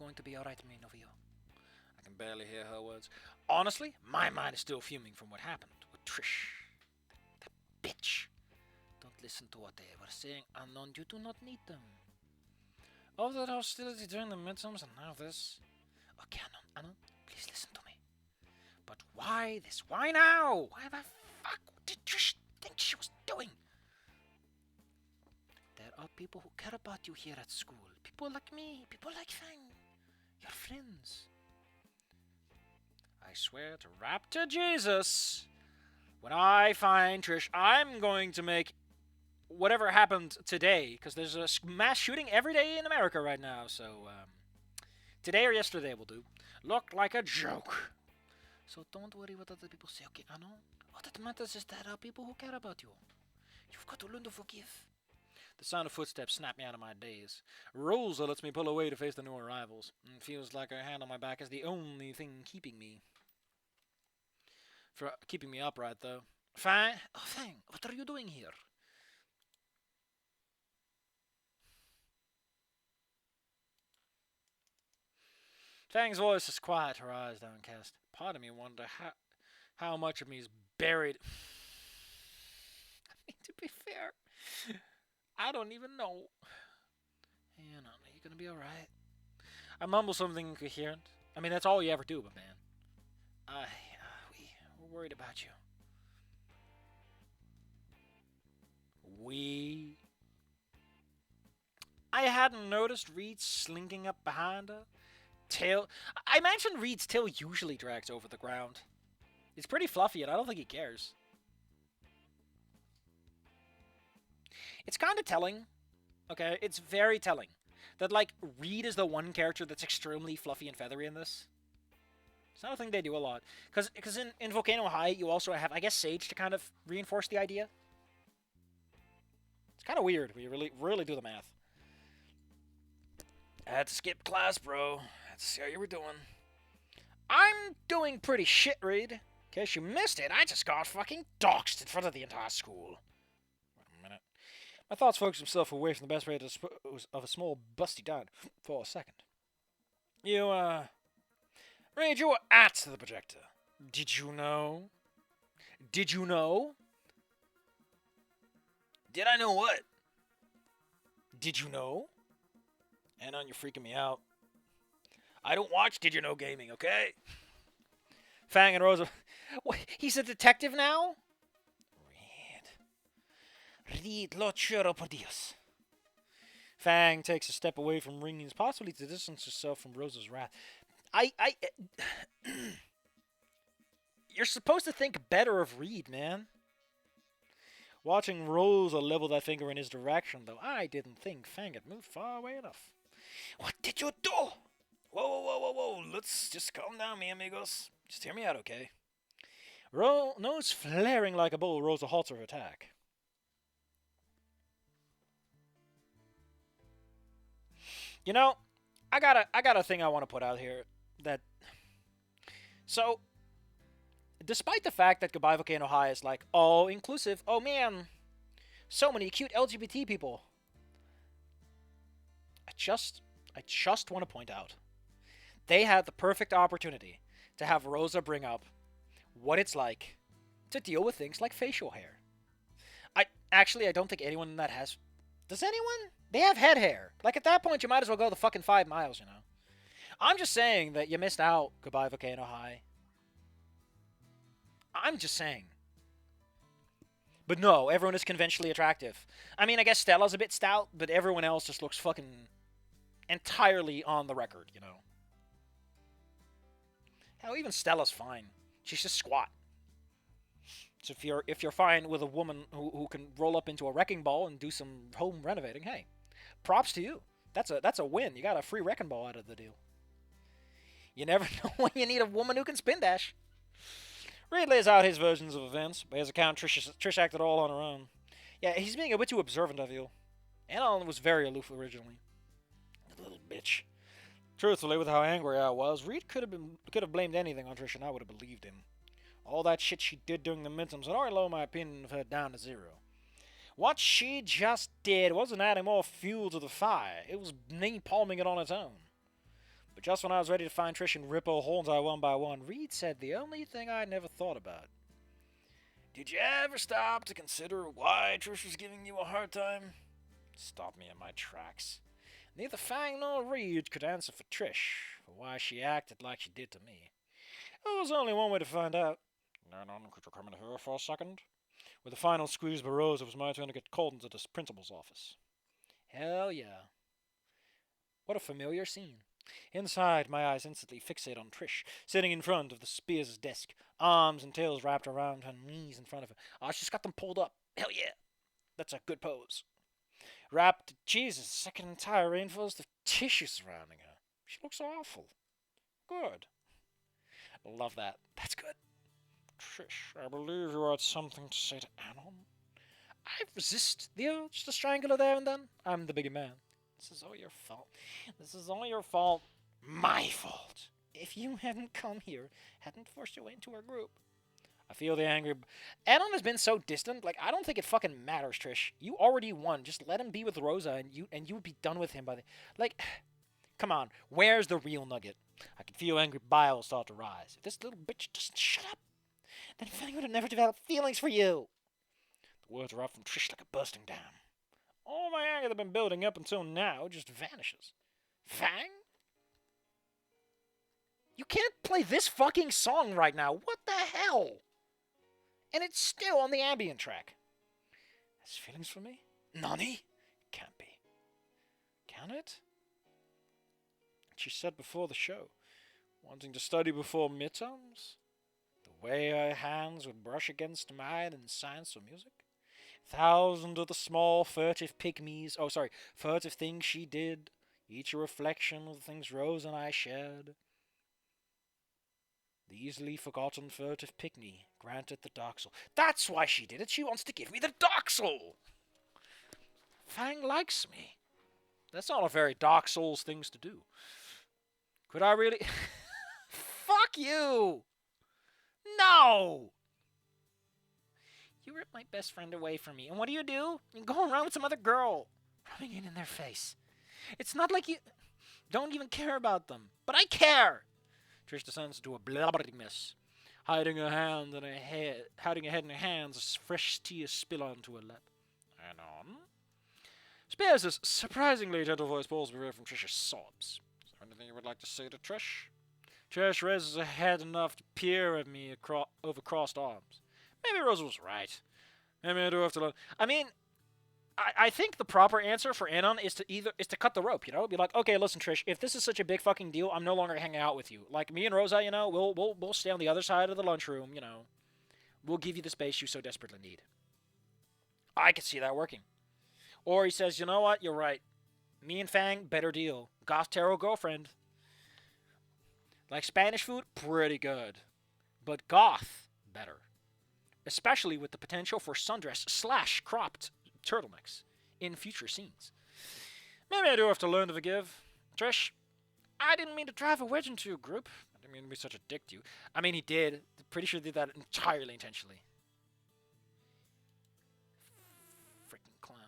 going to be alright, me, Novio. I can barely hear her words. Honestly, my mind is still fuming from what happened with Trish. That bitch. Don't listen to what they were saying, Anon. You do not need them. All that hostility during the midterms and now this. Okay, Anon, please listen to me. But why this? Why now? Why the fuck did Trish think she was doing? There are people who care about you here at school. People like me, people like Fang. Your friends. I swear to Raptor Jesus, when I find Trish, I'm going to make whatever happened today, because there's a mass shooting every day in America right now, so today or yesterday will do, look like a joke. So don't worry what other people say, okay, Anon? What that matters is there are people who care about you. You've got to learn to forgive. The sound of footsteps snapped me out of my daze. Rosa lets me pull away to face the new arrivals. It feels like her hand on my back is the only thing keeping me upright, though. Fang, what are you doing here? Fang's voice is quiet, her eyes downcast. Part of me wonder how much of me is buried. I mean, to be fair, I don't even know. You know, you're gonna be alright. I mumble something incoherent. I mean, that's all you ever do, but man. We're worried about you. I hadn't noticed Reed slinking up behind her. Tail. I imagine Reed's tail usually drags over the ground. It's pretty fluffy, and I don't think he cares. It's kind of telling. Okay, it's very telling that, like, Reed is the one character that's extremely fluffy and feathery in this. It's not a thing they do a lot. Because in Volcano High, you also have, I guess, Sage to kind of reinforce the idea. It's kind of weird when you really do the math. I had to skip class, bro. I had to see how you were doing. I'm doing pretty shit, Reed. In case you missed it, I just got fucking doxxed in front of the entire school. Wait a minute. My thoughts focused themselves away from the best way to dispose of a small busty dad for a second. Reed, you were at the projector. Did you know? Did you know? Did I know what? Did you know? Anon, you're freaking me out. I don't watch Did You Know Gaming, okay? Fang and Rosa. What, he's a detective now? Reed, lo chero por Dios. Fang takes a step away from Ringings, possibly to distance herself from Rosa's wrath. You're supposed to think better of Reed, man. Watching Rosa level that finger in his direction, though, I didn't think Fang had moved far away enough. What did you do? Whoa. Let's just calm down, mi amigos. Just hear me out, okay? Nose flaring like a bull, Rosa halts her attack. You know, I got a thing I want to put out here. So, despite the fact that Goodbye Volcano High is like, oh, inclusive, oh man, so many cute LGBT people. I just want to point out, they had the perfect opportunity to have Rosa bring up what it's like to deal with things like facial hair. I don't think anyone that has... Does anyone? They have head hair. Like, at that point, you might as well go the fucking 5 miles, you know? I'm just saying that you missed out, Goodbye Volcano High. I'm just saying. But no, everyone is conventionally attractive. I mean, I guess Stella's a bit stout, but everyone else just looks fucking entirely on the record, you know? Hell, even Stella's fine. She's just squat. So if you're fine with a woman who can roll up into a wrecking ball and do some home renovating, hey, props to you. That's a win. You got a free wrecking ball out of the deal. You never know when you need a woman who can spin dash. Reed lays out his versions of events. By his account, Trish acted all on her own. Yeah, he's being a bit too observant, I feel. Anon was very aloof originally. Little bitch. Truthfully, with how angry I was, Reed could have blamed anything on Trish and I would have believed him. All that shit she did during the midterms had already lowered my opinion of her down to 0. What she just did wasn't adding more fuel to the fire. It was napalming it on its own. But just when I was ready to find Trish and rip her horns out one by one, Reed said the only thing I never thought about. Did you ever stop to consider why Trish was giving you a hard time? Stopped me in my tracks. Neither Fang nor Reed could answer for Trish, for why she acted like she did to me. There was only one way to find out. Lennon, could you come in here for a second? With a final squeeze by Rosa, it was my turn to get called into the principal's office. Hell yeah. What a familiar scene. Inside, my eyes instantly fixate on Trish, sitting in front of the Spears' desk, arms and tails wrapped around her knees in front of her. Oh, she's got them pulled up. Hell yeah. That's a good pose. Wrapped, Jesus, second entire rainforest of tissue surrounding her. She looks awful. Good. Love that. That's good. Trish, I believe you had something to say to Anon. I resist the urge to strangle her there and then. I'm the bigger man. This is all your fault. This is all your fault. My fault. If you hadn't come here, hadn't forced your way into our group. I feel the angry. Anon has been so distant. Like, I don't think it fucking matters, Trish. You already won. Just let him be with Rosa, and you would be done with him by the. Like, come on. Where's the real nugget? I can feel angry bile start to rise. If this little bitch doesn't shut up, then Fang would have never developed feelings for you. The words are out from Trish like a bursting dam. All my anger that had been building up until now just vanishes. Fang? You can't play this fucking song right now. What the hell? And it's still on the ambient track. Has feelings for me? Nani? Can't be. Can it? She said before the show, wanting to study before midterms? The way her hands would brush against mine in science or music? Thousands of the small furtive furtive things she did, each a reflection of the things Rose and I shared. The easily forgotten furtive pygmy granted the dark soul. That's why she did it. She wants to give me the dark soul. Fang likes me. That's not a very Dark Souls things to do. Could I really? Fuck you! No! You ripped my best friend away from me, and what do? You go around with some other girl, rubbing it in their face. It's not like you don't even care about them, but I care. Trish descends into a blubbering mess, hiding her head in her hands as fresh tears spill onto her lap. And on. Spears' surprisingly gentle voice pulls me away from Trish's sobs. Is there anything you would like to say to Trish? Trish raises her head enough to peer at me over crossed arms. Maybe Rosa was right. Maybe I do have to learn. I mean, I think the proper answer for Anon is to cut the rope, you know? Be like, okay, listen, Trish, if this is such a big fucking deal, I'm no longer hanging out with you. Like, me and Rosa, you know, we'll stay on the other side of the lunchroom, you know. We'll give you the space you so desperately need. I could see that working. Or he says, you know what, you're right. Me and Fang, better deal. Goth Tarot girlfriend. Like Spanish food, pretty good. But goth, better. Especially with the potential for sundress / cropped turtlenecks in future scenes. Maybe I do have to learn to forgive. Trish, I didn't mean to drive a wedge into your group. I didn't mean to be such a dick to you. I mean, he did. Pretty sure he did that entirely intentionally. Freaking clown.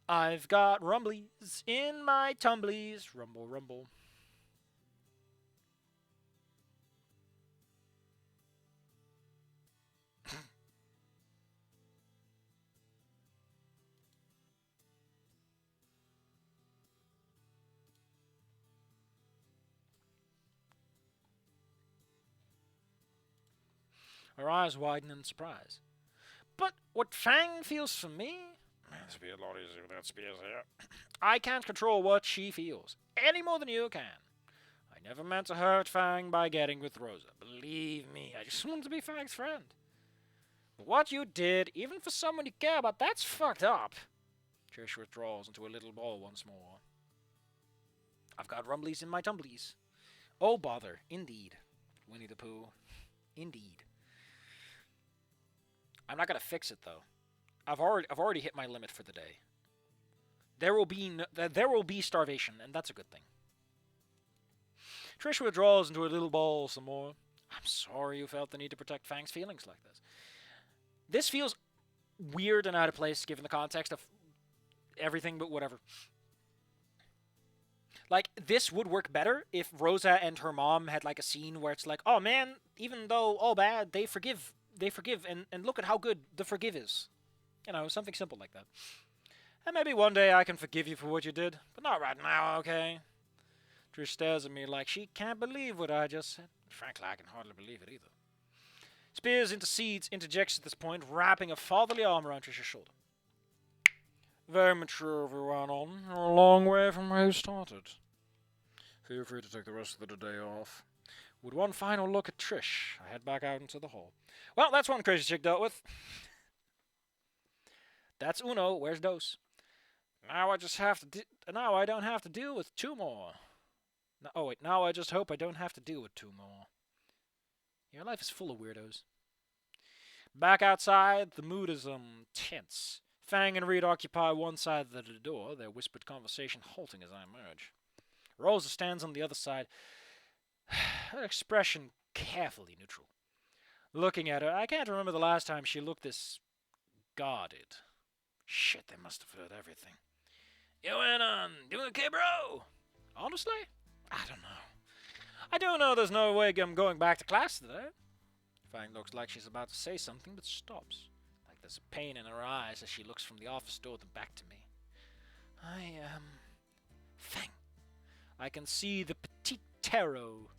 I've got rumblies in my tumblies. Rumble, rumble. Her eyes widen in surprise. But what Fang feels for me? It's be a lot easier without Spears here. I can't control what she feels, any more than you can. I never meant to hurt Fang by getting with Rosa. Believe me, I just wanted to be Fang's friend. But what you did, even for someone you care about, that's fucked up. Trish withdraws into a little ball once more. I've got rumblies in my tumblies. Oh, bother. Indeed. Winnie the Pooh. Indeed. I'm not going to fix it, though. I've already hit my limit for the day. There will be starvation, and that's a good thing. Trish withdraws into a little ball some more. I'm sorry you felt the need to protect Fang's feelings like this. This feels weird and out of place given the context of everything, but whatever. Like, this would work better if Rosa and her mom had, like, a scene where it's like, oh man, even though all bad, they forgive. They forgive, and look at how good the forgive is. You know, something simple like that. And maybe one day I can forgive you for what you did, but not right now, okay? Trish stares at me like she can't believe what I just said. Frankly, I can hardly believe it either. Spears interjects at this point, wrapping a fatherly arm around Trish's shoulder. Very mature of you, Anon. You're a long way from where you started. Feel free to take the rest of the day off. With one final look at Trish, I head back out into the hall. Well, that's one crazy chick dealt with. That's uno. Where's dos? Now I just have to. Now I don't have to deal with two more. No, oh wait. Now I just hope I don't have to deal with two more. Your life is full of weirdos. Back outside, the mood is tense. Fang and Reed occupy one side of the door, their whispered conversation halting as I emerge. Rosa stands on the other side, her expression carefully neutral. Looking at her, I can't remember the last time she looked this guarded. Shit, they must have heard everything. You went on, doing okay, bro? Honestly? I don't know. I do know there's no way I'm going back to class today. Fang looks like she's about to say something, but stops. Like there's a pain in her eyes as she looks from the office door back to me. Fang. I can see the petite tarot.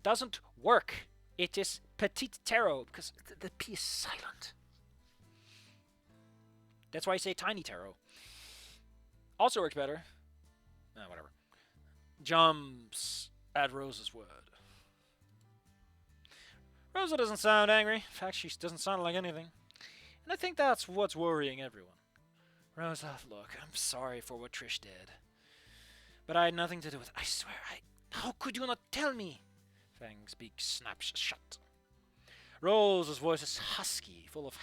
Doesn't work. It is petite tarot, because the P is silent. That's why I say tiny tarot. Also works better. Whatever. Jumps at Rosa's word. Rosa doesn't sound angry. In fact, she doesn't sound like anything. And I think that's what's worrying everyone. Rosa, look, I'm sorry for what Trish did. But I had nothing to do with it. I swear, how could you not tell me? Fang's beak snaps shut. Rosa's voice is husky, full of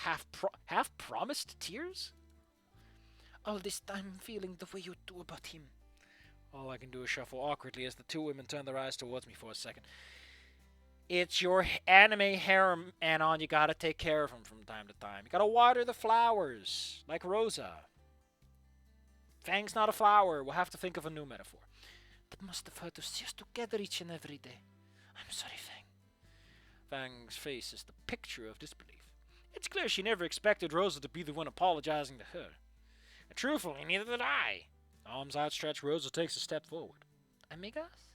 half-promised tears. All this time feeling the way you do about him. All I can do is shuffle awkwardly as the two women turn their eyes towards me for a second. It's your anime harem, Anon. You gotta take care of him from time to time. You gotta water the flowers, like Rosa. Fang's not a flower. We'll have to think of a new metaphor. That must have hurt to see us together each and every day. I'm sorry, Fang. Fang's face is the picture of disbelief. It's clear she never expected Rosa to be the one apologizing to her. And truthfully, neither did I. Arms outstretched, Rosa takes a step forward. Amigas?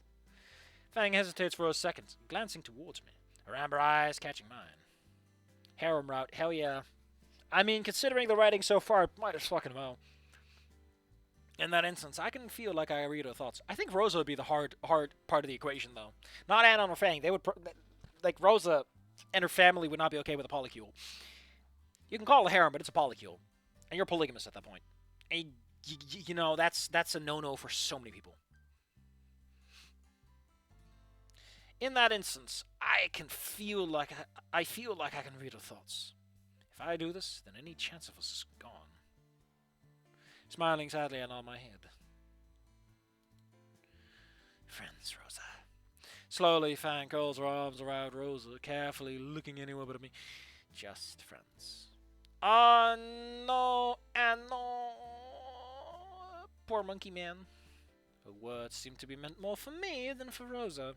Fang hesitates for a second, glancing towards me, her amber eyes catching mine. Harem route, hell yeah. I mean, considering the writing so far, might as fucking well. In that instance, I can feel like I read her thoughts. I think Rosa would be the hard part of the equation, though. Not Anon or Fang. They would, like, Rosa and her family would not be okay with a polycule. You can call it a harem, but it's a polycule. And you're polygamous at that point. And, you know, that's a no-no for so many people. In that instance, I can feel like I feel like I can read her thoughts. If I do this, then any chance of us is gone. Smiling sadly, I nod my head. Friends, Rosa. Slowly, Fang curls her arms around Rosa, carefully looking anywhere but at me. Just friends. No, and no. Poor monkey man. Her words seem to be meant more for me than for Rosa.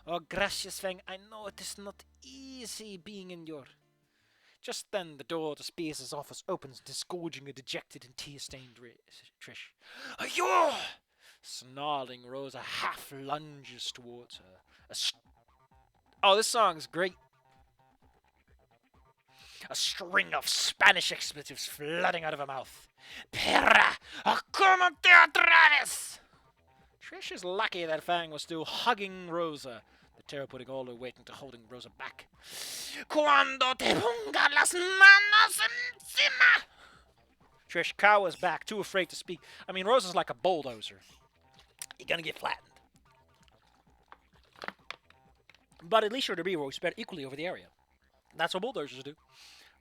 Oh, gracious Fang, I know it is not easy being in your... Just then, the door to Spears' office opens, disgorging a dejected and tear-stained Trish. Ayyo! Snarling, Rosa half lunges towards her. Oh, this song's great. A string of Spanish expletives flooding out of her mouth. Perra! Como te atreves! Trish is lucky that Fang was still hugging Rosa, the terror putting all her weight into holding Rosa back. Cuando te ponga las manos encima! Trish cowers back, too afraid to speak. I mean, Rosa's like a bulldozer. You're gonna get flattened. But at least you're the B-roll spread equally over the area. That's what bulldozers do.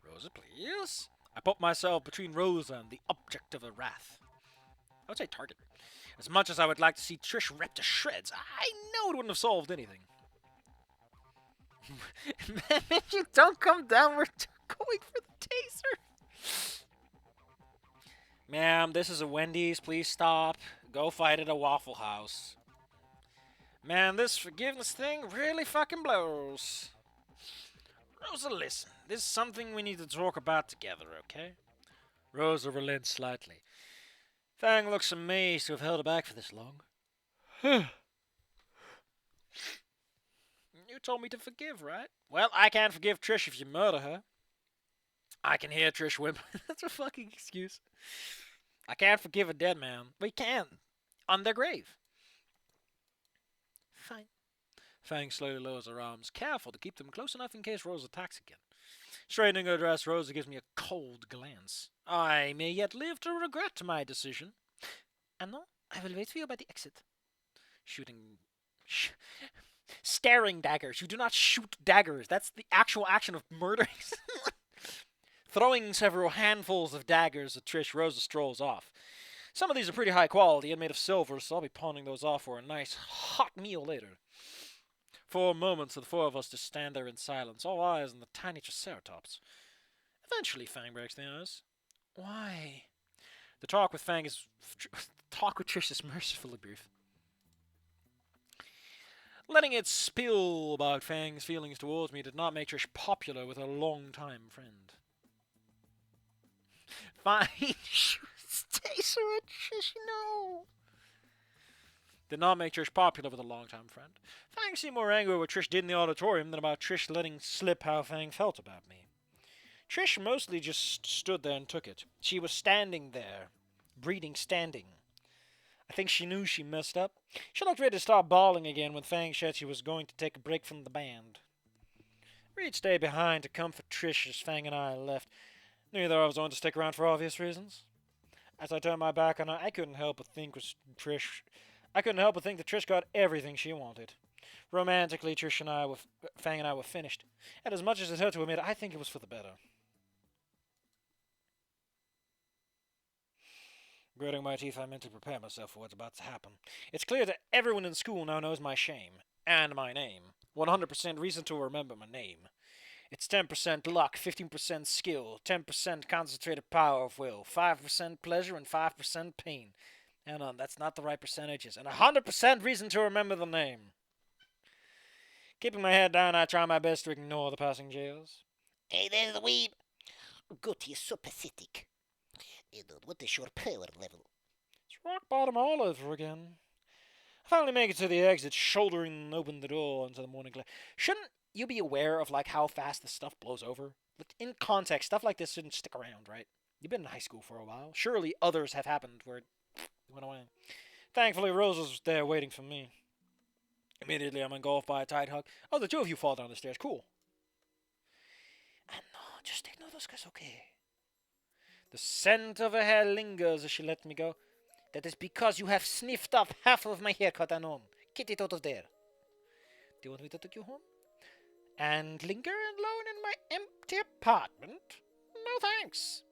Rosa, please? I put myself between Rosa and the object of her wrath. I would say target. As much as I would like to see Trish ripped to shreds, I know it wouldn't have solved anything. Man, if you don't come down, we're going for the taser. Ma'am, this is a Wendy's. Please stop. Go fight at a Waffle House. Man, this forgiveness thing really fucking blows. Rosa, listen. This is something we need to talk about together, okay? Rosa relents slightly. Fang looks amazed to have held her back for this long. You told me to forgive, right? Well, I can't forgive Trish if you murder her. I can hear Trish whimper. That's a fucking excuse. I can't forgive a dead man. We can. On their grave. Fine. Fang slowly lowers her arms, careful to keep them close enough in case Rose attacks again. Straightening her dress, Rosa gives me a cold glance. I may yet live to regret my decision. And no, I will wait for you by the exit. Shooting... staring daggers. You do not shoot daggers. That's the actual action of murdering. Throwing several handfuls of daggers at Trish, Rosa strolls off. Some of these are pretty high quality and made of silver, so I'll be pawning those off for a nice, hot meal later. For a moment, the four of us just stand there in silence, all eyes on the tiny Triceratops. Eventually, Fang breaks the ice. Why? The talk with Trish is mercifully brief. Letting it spill about Fang's feelings towards me did not make Trish popular with her long-time friend. Fine, Stacy and Trish, no. Did not make Trish popular with a long-time friend. Fang seemed more angry with what Trish did in the auditorium than about Trish letting slip how Fang felt about me. Trish mostly just stood there and took it. She was standing there, breeding standing. I think she knew she messed up. She looked ready to start bawling again when Fang said she was going to take a break from the band. Reed stayed behind to comfort Trish as Fang and I left. Neither of us wanted to stick around for obvious reasons. As I turned my back on her, I couldn't help but think that Trish got everything she wanted. Romantically, Fang and I were finished. And as much as it hurt to admit, I think it was for the better. Gritting my teeth, I mentally prepare myself for what's about to happen. It's clear that everyone in school now knows my shame. And my name. 100% reason to remember my name. It's 10% luck, 15% skill, 10% concentrated power of will, 5% pleasure, and 5% pain. And that's not the right percentages. And 100% reason to remember the name. Keeping my head down, I try my best to ignore the passing jeers. Hey, there's the weeb. Goody is so pathetic. Hey, dude, what is your power level? It's rock bottom all over again. I finally make it to the exit, shouldering and open the door into the morning glare. Shouldn't you be aware of how fast this stuff blows over? In context, stuff like this shouldn't stick around, right? You've been in high school for a while. Surely others have happened where it went away. Thankfully, Rosa was there waiting for me. Immediately, I'm engulfed by a tight hug. Oh, the two of you fall down the stairs. Cool. No, just ignore those guys, okay? The scent of her hair lingers as she let me go. That is because you have sniffed up half of my haircut and on. Get it out of there. Do you want me to take you home? And linger alone in my empty apartment? No thanks.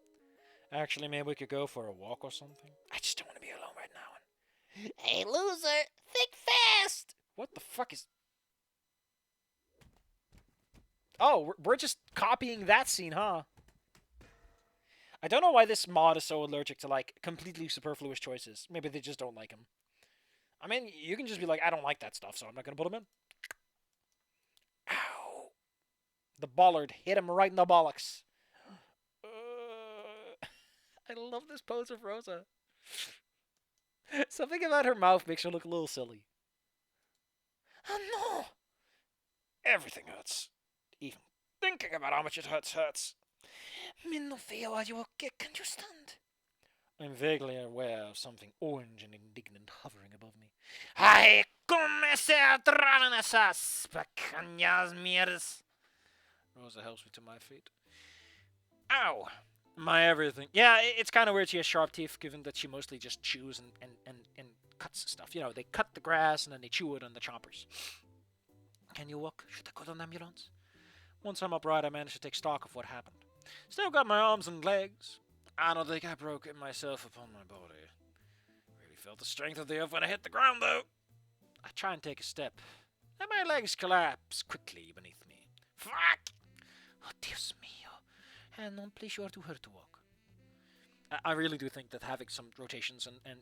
Actually, maybe we could go for a walk or something. I just don't want to be alone right now. Hey, loser! Think fast! What the fuck is... Oh, we're just copying that scene, huh? I don't know why this mod is so allergic to, completely superfluous choices. Maybe they just don't like him. I mean, you can just be like, I don't like that stuff, so I'm not gonna put him in. Ow. The bollard hit him right in the bollocks. I love this pose of Rosa. Something about her mouth makes her look a little silly. Oh no! Everything hurts. Even thinking about how much it hurts. Me no feel are you okay? Can you stand? I'm vaguely aware of something orange and indignant hovering above me. Ay, comece a traer esas pequeñas mierdas. Rosa helps me to my feet. Ow! My everything. Yeah, it's kind of weird she has sharp teeth, given that she mostly just chews and cuts stuff. You know, they cut the grass and then they chew it on the choppers. Can you walk? Should I call an ambulance? Once I'm upright, I managed to take stock of what happened. Still got my arms and legs. I don't think I broke it myself upon my body. Really felt the strength of the earth when I hit the ground, though. I try and take a step, and my legs collapse quickly beneath me. Fuck! Oh, Dios mío. And non plus sure to her to walk. I really do think that having some rotations and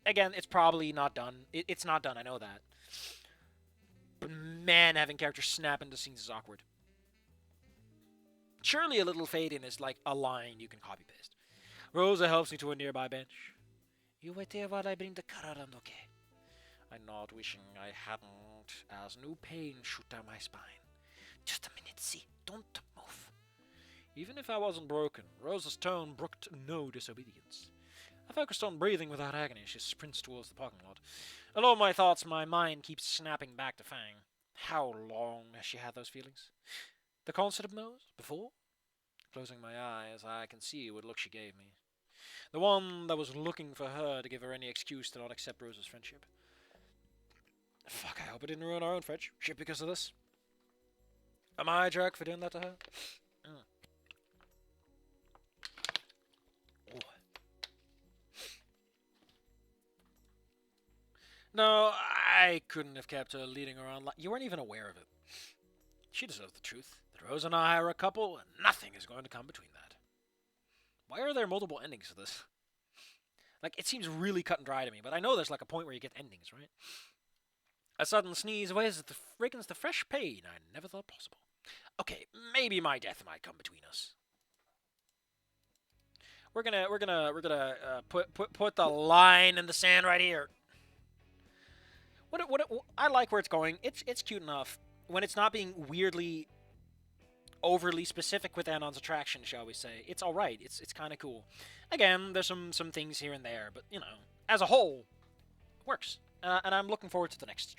again, it's probably not done. It's not done, I know that. But man, having characters snap into scenes is awkward. Surely a little fade-in is like a line you can copy-paste. Rosa helps me to a nearby bench. You wait there while I bring the car around, okay? I nod, wishing I hadn't, as new pain shoot down my spine. Just a minute, see. Don't move. Even if I wasn't broken, Rosa's tone brooked no disobedience. I focused on breathing without agony as she sprints towards the parking lot. Alone my thoughts, my mind keeps snapping back to Fang. How long has she had those feelings? The concert of Moe's? Before? Closing my eyes, I can see what look she gave me. The one that was looking for her to give her any excuse to not accept Rosa's friendship. Fuck, I hope I didn't ruin our own friendship because of this. Am I a jerk for doing that to her? Oh. No, I couldn't have kept her leading around. You weren't even aware of it. She deserves the truth. That Rosa and I are a couple, and nothing is going to come between that. Why are there multiple endings to this? Like, it seems really cut and dry to me, but I know there's like a point where you get endings, right? A sudden sneeze awakens the fresh pain I never thought possible. Okay, maybe my death might come between us. We're gonna put the line in the sand right here. I like where it's going. It's cute enough when it's not being weirdly, overly specific with Anon's attraction, shall we say. It's all right. It's kind of cool. Again, there's some things here and there, but you know, as a whole, it works. And I'm looking forward to the next